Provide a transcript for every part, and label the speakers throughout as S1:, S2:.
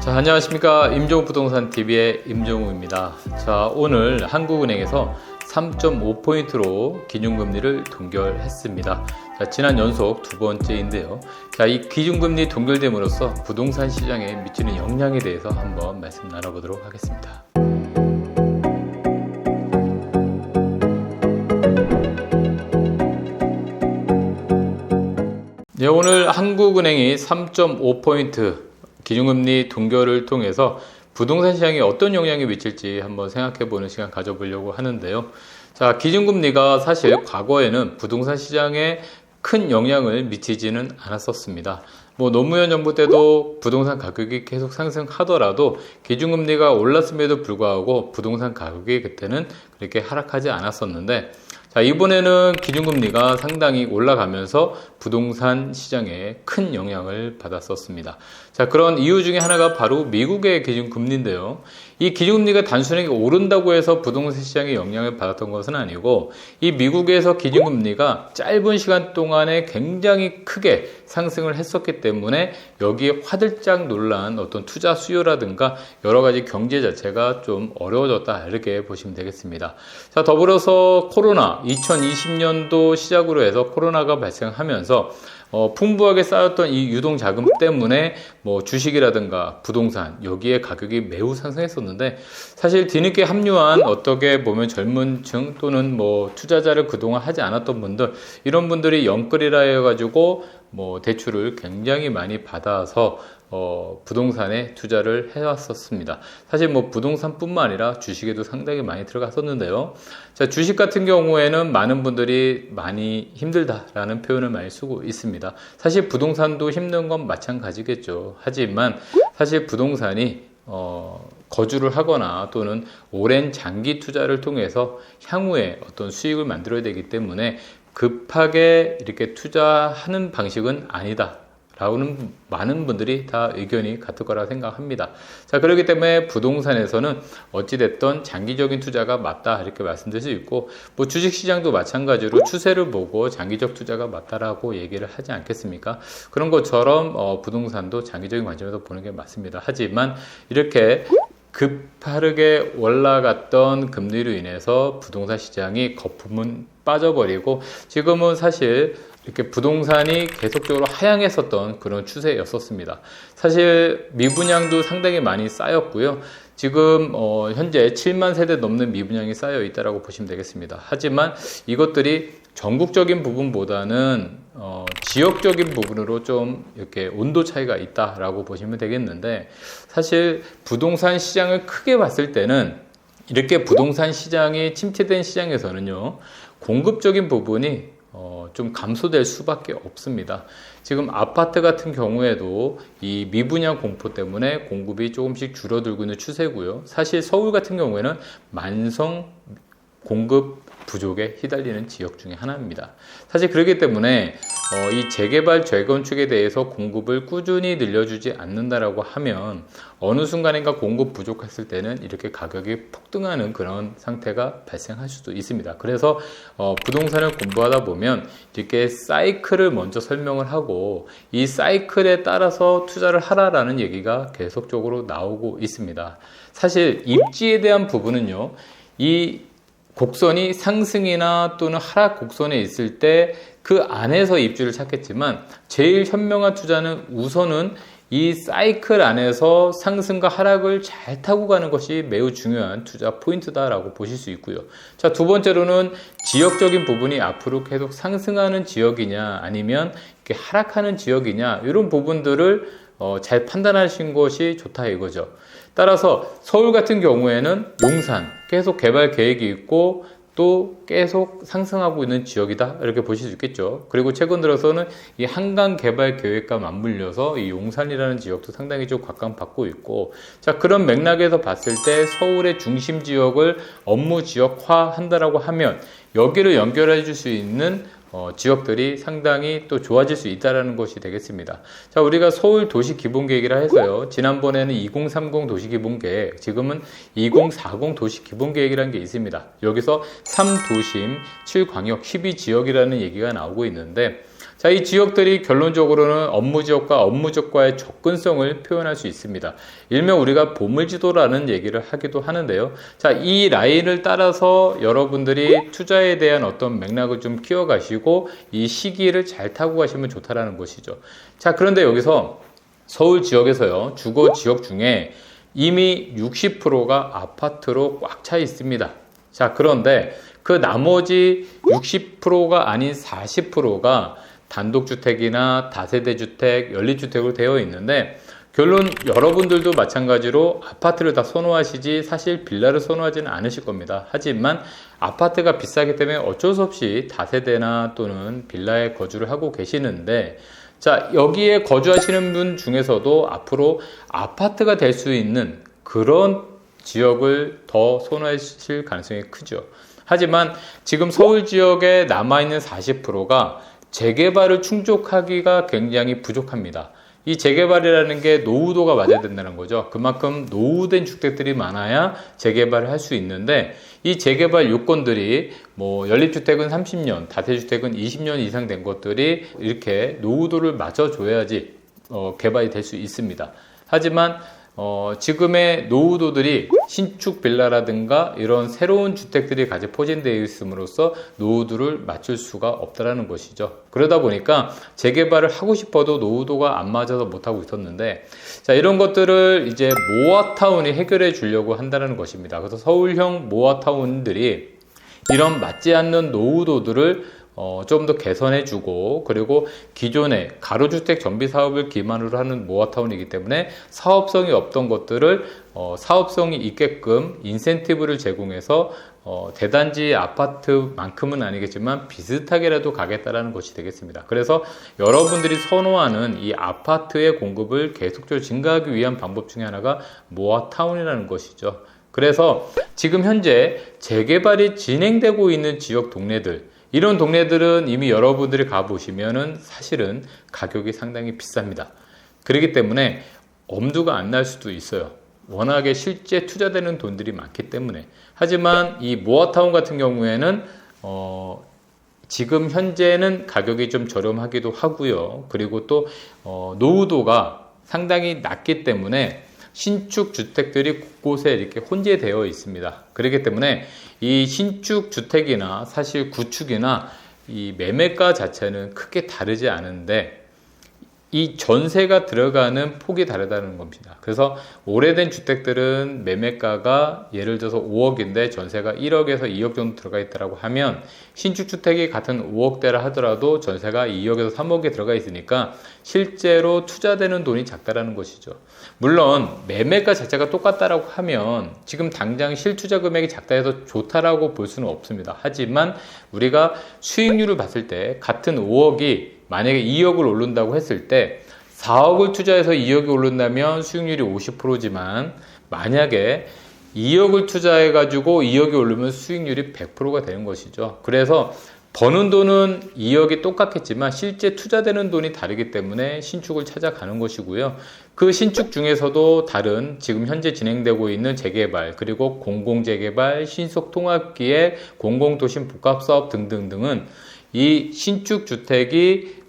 S1: 자, 안녕하십니까. 임종욱 부동산TV의 임종욱입니다. 자, 오늘 한국은행에서 3.5포인트로 기준금리를 동결했습니다. 자, 지난 연속 두 번째인데요. 자, 이 기준금리 동결됨으로써 부동산 시장에 미치는 영향에 대해서 한번 말씀 나눠보도록 하겠습니다. 네, 오늘 한국은행이 3.5포인트 기준금리 동결을 통해서 부동산 시장에 어떤 영향이 미칠지 한번 생각해보는 시간 가져보려고 하는데요. 자, 기준금리가 사실 과거에는 부동산 시장에 큰 영향을 미치지는 않았었습니다. 노무현 정부 때도 부동산 가격이 계속 상승하더라도 기준금리가 올랐음에도 불구하고 부동산 가격이 그때는 그렇게 하락하지 않았었는데, 자, 이번에는 기준금리가 상당히 올라가면서 부동산 시장에 큰 영향을 받았었습니다. 자, 그런 이유 중에 하나가 바로 미국의 기준금리인데요. 이 기준금리가 단순하게 오른다고 해서 부동산 시장에 영향을 받았던 것은 아니고, 이 미국에서 기준금리가 짧은 시간 동안에 굉장히 크게 상승을 했었기 때문에 여기에 화들짝 놀란 어떤 투자 수요라든가 여러 가지 경제 자체가 좀 어려워졌다, 이렇게 보시면 되겠습니다. 자, 더불어서 코로나 2020년도 시작으로 해서 코로나가 발생하면서 풍부하게 쌓였던 이 유동자금 때문에 주식이라든가 부동산, 여기에 가격이 매우 상승했었는데, 사실 뒤늦게 합류한 어떻게 보면 젊은 층 또는 투자자를 그동안 하지 않았던 분들, 이런 분들이 영끌이라 해가지고 대출을 굉장히 많이 받아서 부동산에 투자를 해왔었습니다. 사실 부동산뿐만 아니라 주식에도 상당히 많이 들어갔었는데요. 자, 주식 같은 경우에는 많은 분들이 많이 힘들다라는 표현을 많이 쓰고 있습니다. 사실 부동산도 힘든 건 마찬가지겠죠. 하지만 사실 부동산이 거주를 하거나 또는 오랜 장기 투자를 통해서 향후에 어떤 수익을 만들어야 되기 때문에 급하게 이렇게 투자하는 방식은 아니다 라고는 많은 분들이 다 의견이 같을 거라 생각합니다. 자, 그렇기 때문에 부동산에서는 어찌됐든 장기적인 투자가 맞다, 이렇게 말씀드릴 수 있고, 주식시장도 마찬가지로 추세를 보고 장기적 투자가 맞다라고 얘기를 하지 않겠습니까? 그런 것처럼 부동산도 장기적인 관점에서 보는 게 맞습니다. 하지만 이렇게 급하게 올라갔던 금리로 인해서 부동산 시장이 거품은 빠져버리고, 지금은 사실 이렇게 부동산이 계속적으로 하향했었던 그런 추세였었습니다. 사실 미분양도 상당히 많이 쌓였고요. 지금 현재 7만 세대 넘는 미분양이 쌓여 있다고 보시면 되겠습니다. 하지만 이것들이 전국적인 부분보다는 지역적인 부분으로 좀 이렇게 온도 차이가 있다라고 보시면 되겠는데, 사실 부동산 시장을 크게 봤을 때는 이렇게 부동산 시장이 침체된 시장에서는요, 공급적인 부분이 좀 감소될 수밖에 없습니다. 지금 아파트 같은 경우에도 이 미분양 공포 때문에 공급이 조금씩 줄어들고 있는 추세고요. 사실 서울 같은 경우에는 만성 공급 부족에 휘달리는 지역 중에 하나입니다. 사실 그렇기 때문에 이 재개발, 재건축에 대해서 공급을 꾸준히 늘려주지 않는다라고 하면 어느 순간인가 공급 부족했을 때는 이렇게 가격이 폭등하는 그런 상태가 발생할 수도 있습니다. 그래서 부동산을 공부하다 보면 이렇게 사이클을 먼저 설명을 하고, 이 사이클에 따라서 투자를 하라라는 얘기가 계속적으로 나오고 있습니다. 사실 입지에 대한 부분은요, 이 곡선이 상승이나 또는 하락 곡선에 있을 때 그 안에서 입지를 찾겠지만, 제일 현명한 투자는 우선은 이 사이클 안에서 상승과 하락을 잘 타고 가는 것이 매우 중요한 투자 포인트다라고 보실 수 있고요. 자, 두 번째로는 지역적인 부분이 앞으로 계속 상승하는 지역이냐 아니면 이렇게 하락하는 지역이냐, 이런 부분들을 잘 판단하신 것이 좋다 이거죠. 따라서 서울 같은 경우에는 용산 계속 개발 계획이 있고 또 계속 상승하고 있는 지역이다, 이렇게 보실 수 있겠죠. 그리고 최근 들어서는 이 한강 개발 계획과 맞물려서 이 용산이라는 지역도 상당히 좀 각광받고 있고, 자, 그런 맥락에서 봤을 때 서울의 중심 지역을 업무 지역화 한다라고 하면 여기를 연결해 줄 수 있는 지역들이 상당히 또 좋아질 수 있다는 것이 되겠습니다. 자, 우리가 서울 도시기본계획이라 해서요, 지난번에는 2030 도시기본계획, 지금은 2040 도시기본계획이라는 게 있습니다. 여기서 3도심, 7광역, 12지역이라는 얘기가 나오고 있는데, 자, 이 지역들이 결론적으로는 업무지역과 업무지역과의 접근성을 표현할 수 있습니다. 일명 우리가 보물지도라는 얘기를 하기도 하는데요. 자, 이 라인을 따라서 여러분들이 투자에 대한 어떤 맥락을 좀 키워가시고 이 시기를 잘 타고 가시면 좋다라는 것이죠. 자, 그런데 여기서 서울 지역에서요, 주거 지역 중에 이미 60%가 아파트로 꽉 차 있습니다. 자, 그런데 그 나머지 60%가 아닌 40%가 단독주택이나 다세대 주택, 연립주택으로 되어 있는데, 결론 여러분들도 마찬가지로 아파트를 다 선호하시지 사실 빌라를 선호하지는 않으실 겁니다. 하지만 아파트가 비싸기 때문에 어쩔 수 없이 다세대나 또는 빌라에 거주를 하고 계시는데, 자, 여기에 거주하시는 분 중에서도 앞으로 아파트가 될 수 있는 그런 지역을 더 선호하실 가능성이 크죠. 하지만 지금 서울 지역에 남아있는 40%가 재개발을 충족하기가 굉장히 부족합니다. 이 재개발이라는 게 노후도가 맞아야 된다는 거죠. 그만큼 노후된 주택들이 많아야 재개발을 할 수 있는데, 이 재개발 요건들이 뭐 연립주택은 30년, 다세주택은 20년 이상 된 것들이 이렇게 노후도를 맞춰줘야지 개발이 될 수 있습니다. 하지만 지금의 노후도들이 신축 빌라라든가 이런 새로운 주택들이 같이 포진되어 있음으로써 노후도를 맞출 수가 없다는 것이죠. 그러다 보니까 재개발을 하고 싶어도 노후도가 안 맞아서 못하고 있었는데, 자, 이런 것들을 이제 모아타운이 해결해 주려고 한다는 것입니다. 그래서 서울형 모아타운들이 이런 맞지 않는 노후도들을 좀 더 개선해주고, 그리고 기존의 가로주택 정비 사업을 기반으로 하는 모아타운이기 때문에 사업성이 없던 것들을 사업성이 있게끔 인센티브를 제공해서 대단지 아파트만큼은 아니겠지만 비슷하게라도 가겠다라는 것이 되겠습니다. 그래서 여러분들이 선호하는 이 아파트의 공급을 계속적으로 증가하기 위한 방법 중에 하나가 모아타운이라는 것이죠. 그래서 지금 현재 재개발이 진행되고 있는 지역 동네들, 이런 동네들은 이미 여러분들이 가보시면은 사실은 가격이 상당히 비쌉니다. 그렇기 때문에 엄두가 안 날 수도 있어요. 워낙에 실제 투자되는 돈들이 많기 때문에. 하지만 이 모아타운 같은 경우에는 지금 현재는 가격이 좀 저렴하기도 하고요. 그리고 또 노후도가 상당히 낮기 때문에 신축 주택들이 곳곳에 이렇게 혼재되어 있습니다. 그렇기 때문에 이 신축 주택이나 사실 구축이나 이 매매가 자체는 크게 다르지 않은데, 이 전세가 들어가는 폭이 다르다는 겁니다. 그래서 오래된 주택들은 매매가가 예를 들어서 5억인데 전세가 1억에서 2억 정도 들어가 있다고 하면, 신축주택이 같은 5억대라 하더라도 전세가 2억에서 3억에 들어가 있으니까 실제로 투자되는 돈이 작다라는 것이죠. 물론 매매가 자체가 똑같다라고 하면 지금 당장 실투자 금액이 작다 해서 좋다라고 볼 수는 없습니다. 하지만 우리가 수익률을 봤을 때 같은 5억이 만약에 2억을 오른다고 했을 때 4억을 투자해서 2억이 오른다면 수익률이 50%지만 만약에 2억을 투자해 가지고 2억이 오르면 수익률이 100%가 되는 것이죠. 그래서 버는 돈은 2억이 똑같겠지만 실제 투자되는 돈이 다르기 때문에 신축을 찾아가는 것이고요. 그 신축 중에서도 다른 지금 현재 진행되고 있는 재개발, 그리고 공공재개발, 신속통합기획, 공공도심 복합사업 등등등은 이 신축주택이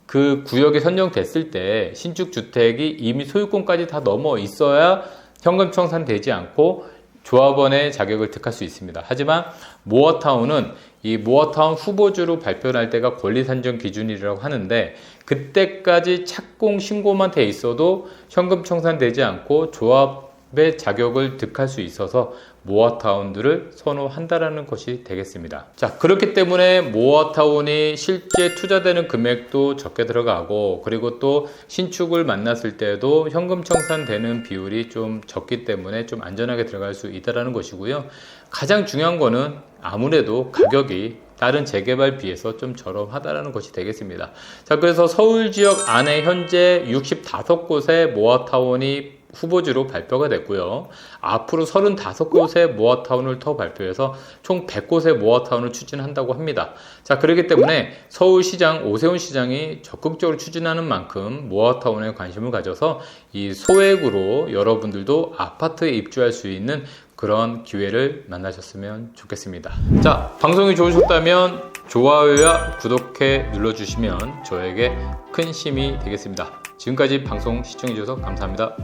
S1: 그 구역에 선정됐을 때 신축주택이 이미 소유권까지 다 넘어 있어야 현금 청산되지 않고 조합원의 자격을 득할 수 있습니다. 하지만 모아타운은 이 모아타운 후보주로 발표할 때가 권리산정 기준이라고 하는데, 그때까지 착공 신고만 돼 있어도 현금 청산되지 않고 조합의 자격을 득할 수 있어서 모아타운들을 선호한다라는 것이 되겠습니다. 자, 그렇기 때문에 모아타운이 실제 투자되는 금액도 적게 들어가고, 그리고 또 신축을 만났을 때도 현금 청산되는 비율이 좀 적기 때문에 좀 안전하게 들어갈 수 있다는 것이고요. 가장 중요한 거는 아무래도 가격이 다른 재개발 비해서 좀 저렴하다는 것이 되겠습니다. 자, 그래서 서울 지역 안에 현재 65곳의 모아타운이 후보지로 발표가 됐고요. 앞으로 35곳의 모아타운을 더 발표해서 총 100곳의 모아타운을 추진한다고 합니다. 자, 그렇기 때문에 서울시장 오세훈 시장이 적극적으로 추진하는 만큼 모아타운에 관심을 가져서 이 소액으로 여러분들도 아파트에 입주할 수 있는 그런 기회를 만나셨으면 좋겠습니다. 자, 방송이 좋으셨다면 좋아요와 구독해 눌러주시면 저에게 큰 힘이 되겠습니다. 지금까지 방송 시청해주셔서 감사합니다.